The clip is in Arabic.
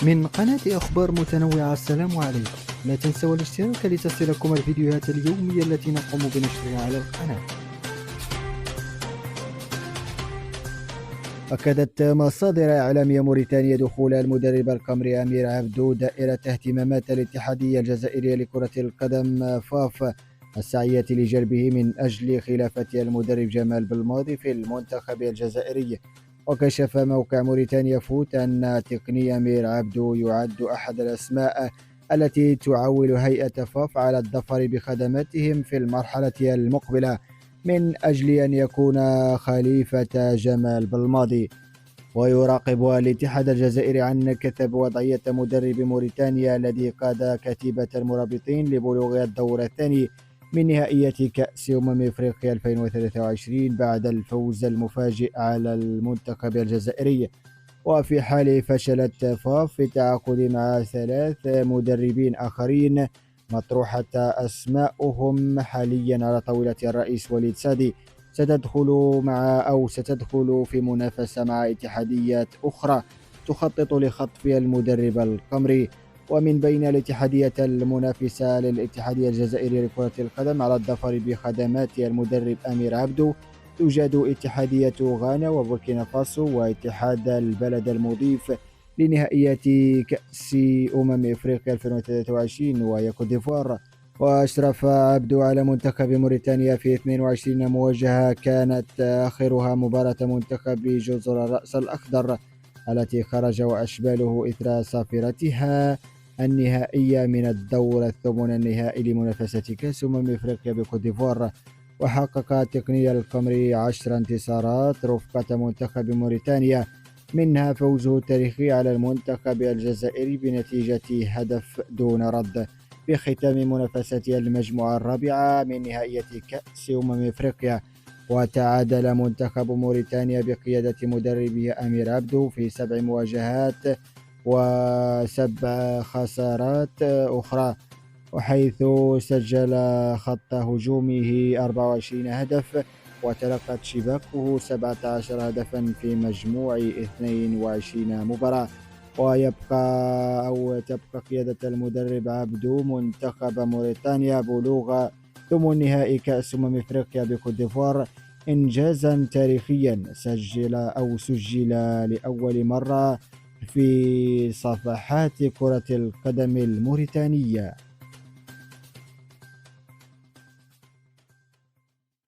من قناة أخبار متنوعة. السلام عليكم. لا تنسوا الاشتراك لتصلكم الفيديوهات اليومية التي نقوم بنشرها على القناة. أكدت مصادر إعلامية موريتانية دخول المدرب القمري أمير عبدو دائرة اهتمامات الاتحادية الجزائرية لكرة القدم فاف السعية لجلبه من أجل خلافة المدرب جمال بالماضي في المنتخب الجزائري. وكشف موقع موريتانيا فوت أن تقني أمير عبدو يعد أحد الأسماء التي تعول هيئة فاف على الظفر بخدماتهم في المرحلة المقبلة من أجل أن يكون خليفة جمال بالماضي. ويراقب الاتحاد الجزائري عن كثب وضعية مدرب موريتانيا الذي قاد كتيبة المرابطين لبلوغ الدور الثاني من نهائية كأس أفريقيا 2023 بعد الفوز المفاجئ على المنتخب الجزائري. وفي حال فشلت فاف في التعاقد مع 3 مدربين آخرين مطروحة أسماؤهم حاليا على طاولة الرئيس وليد سادي، ستدخل في منافسة مع اتحاديات أخرى تخطط لخطف المدرب القمري. ومن بين الاتحادية المنافسة للاتحادية الجزائرية لكرة القدم على الظفر بخدمات المدرب أمير عبدو توجد اتحادية غانا وبوركينا فاسو واتحاد البلد المضيف لنهائيات كأس أفريقيا 2023 وهي كوت ديفوار. وأشرف عبدو على منتخب موريتانيا في 22 مواجهة كانت آخرها مباراة منتخب جزر الرأس الأخضر التي خرج وأشباله إثر صافرتها النهائية من الدور الثمن النهائي لمنافسة كأس أفريقيا بكوت ديفوار. وحقق التقني القمري 10 انتصارات رفقة منتخب موريتانيا، منها فوزه التاريخي على المنتخب الجزائري بنتيجة هدف دون رد في ختام منافسة المجموعة الرابعة من نهائية كأس أفريقيا. وتعادل منتخب موريتانيا بقيادة مدربه أمير عبدو في 7 مواجهات و7 خسارات أخرى، وحيث سجل خط هجومه 24 هدف وتلقت شباكه 17 هدفا في مجموع 22 مباراة. تبقى قيادة المدرب عبدو منتخب موريتانيا بلوغ ثمن نهائي كأس أفريقيا بكوت ديفوار إنجازا تاريخيا سجل لأول مرة في صفحات كرة القدم الموريتانية.